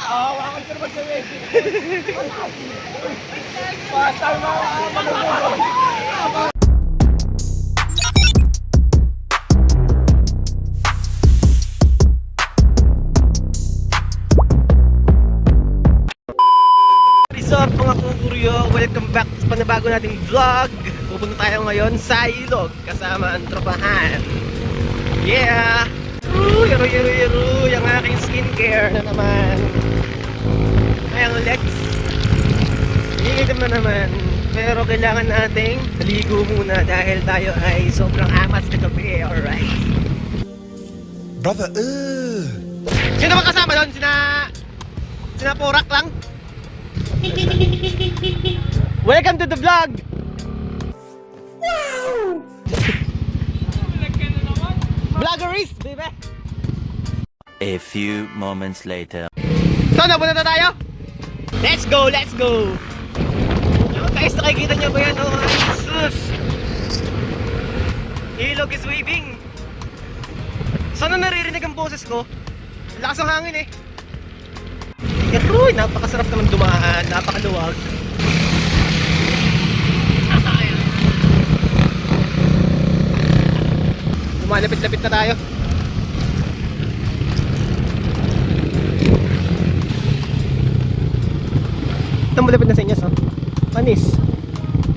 Hawakan ko naman gawin. Basta na Resort mga kukuryo, welcome back sa panabago nating vlog. Pupunta tayo ngayon sa ilog kasama ang tropahan. Yeah! Yaro, yung aking skincare na naman. Ayang Lex. Hingit naman. Pero kailangan nating maligo muna dahil tayo ay sobrang amas kagabi. Alright. Brother, Sino ba kasama doon? Sina Porak lang? Welcome to the vlog! Wow! Vloggerist, baby! A few moments later. So, napunta na tayo? Let's go, let's go! Oh, guys, nakikita niyo ba yan? Oh, sus! Ilog is waving! Sana naririnig ang boses ko? Lakas ng hangin eh! Uy, napakasarap naman dumaan, napakaluwag. Lumalapit-lapit na tayo. Ito malapit na sa inyo, so. Panis.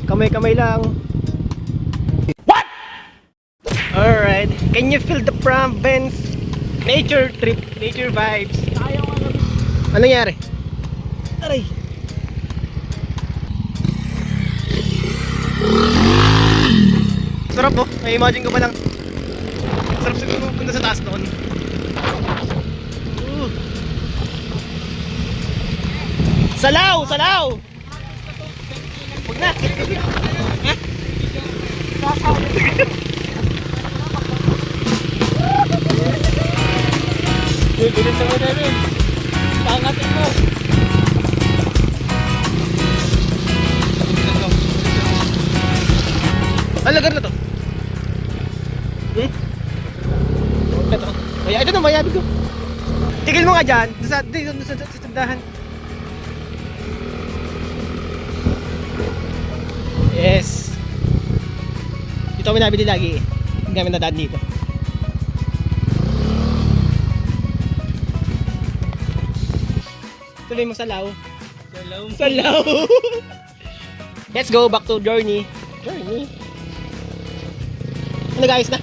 Kamay-kamay lang. What? Alright. Can you feel the province? Nature trip, nature vibes. Ano nangyari? Aray. Sarap po. May imagine ko pa lang. Sarap siguro punta sa taas doon. Salaw! Salaw! Huwag na! Bilis naman namin. Pangatin mo. Ang lagar na to. Ito. Ay, ito na, mayabi ko. Tigil mo nga dyan. Sa tindahan. Yes. Ito kami nabili lagi eh. Hindi kami nadaan dito. Tuloy mo salaw. Salaw. Let's go back to journey. Ano guys na?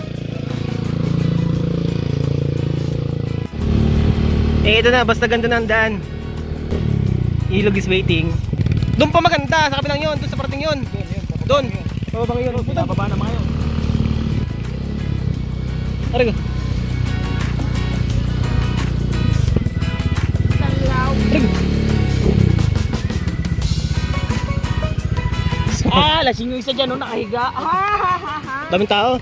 Eh ito na, basta ganda na ang daan. Ilog is waiting. Doon pa maganda, sa kabilang yun, doon sa parating yun. Doon. Pababa ngayon. Pababa na mga yun. Arigo. lasing yung isa dyan, no, nakahiga. Daming tao.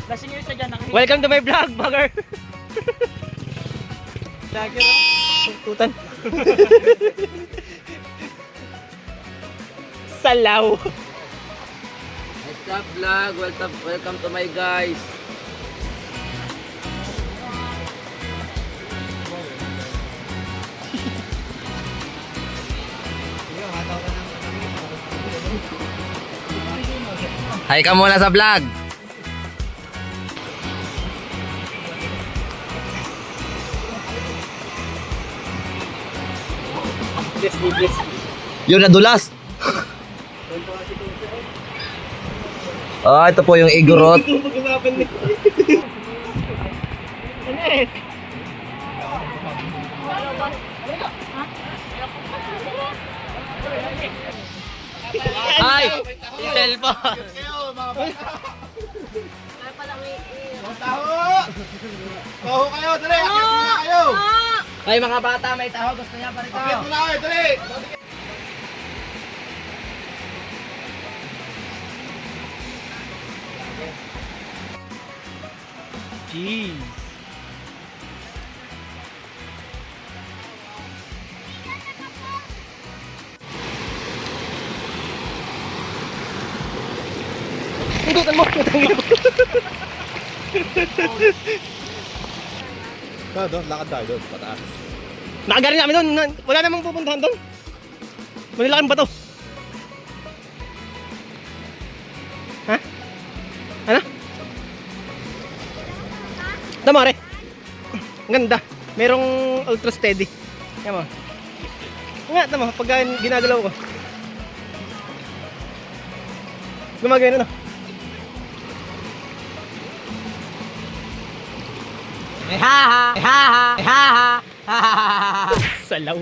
Lasing yung isa dyan, nakahiga. Welcome to my vlog, vlogger. Vlogger, tutan. Salaw. What's up vlog? Welcome to my guys. Hi ka muna sa vlog. Please. Yung nadulas. Ito po yung igorot. Ay! Yung cellphone! Taho kayo, dali! Akit muna kayo! Ay mga bata, may taho. Gusto niya pa rin Akit muna kayo, dali! Jeez! Hindutan mo! Doon, lakad tayo doon, pataas. Nakagaling namin doon. Wala namang pupuntahan doon. Manilakan ba to? Ha? Ano? Tama re. Ang ganda. Merong ultra steady. Yan mo. Nga, tama. Pag ginagalaw ko. Gumagano na. Salaw.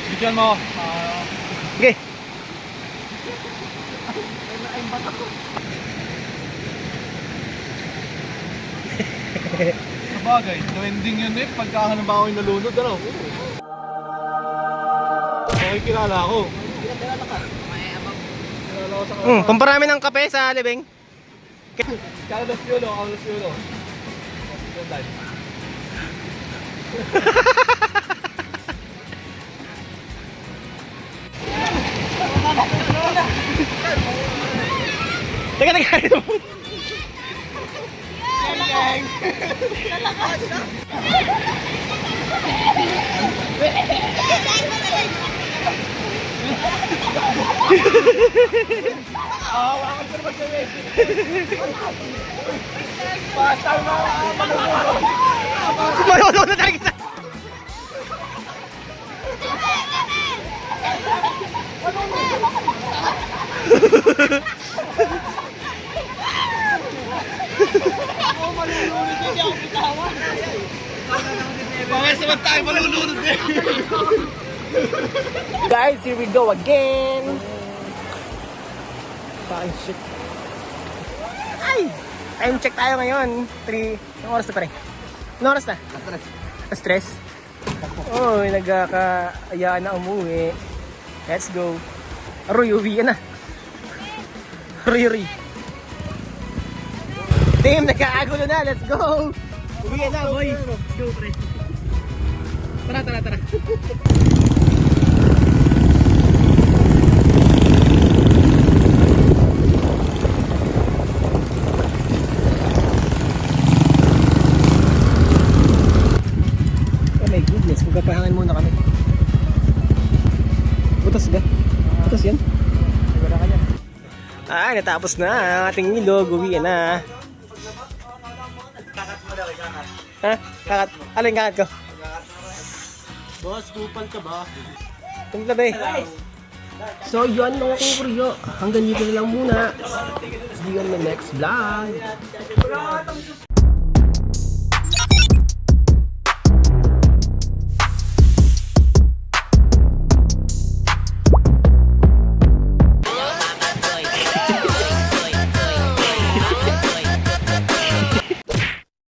Bigyan mo. Okay. Sabagay, trending yun eh. Pagka halimbawa yung nalunod, ano? Okay, kilala ako. Kilala ko sa Pamparami ng kape sa libing. Carlos Yulo, Carlos Yulo. Teka, teka. Kumayo na tayo kita. Bakit saman tayo malulunod eh? Guys, here we go again. Fucking shit. Ay! Time check tayo ngayon. 3. Anong oras na pare? Anong oras na? Stress. Oh, nagkakaayaan na umuwi. Let's go. Aroy, uwi na. Aroy. Team, nagkaagulo na. Let's go. Uwi na, boy. Let's go, pre. Tara. Oh my goodness, magpapahangan muna kami. Butas ba? Butas yan? Wala ka yan. Ah, natapos na ang ating ilog. Uwi na. Ha? Kakat? Alin kakat ko? Boss, kupal ka ba? Tumla ba eh? So yun mga kukuryo, hanggang dito na lang muna. See you on the next vlog.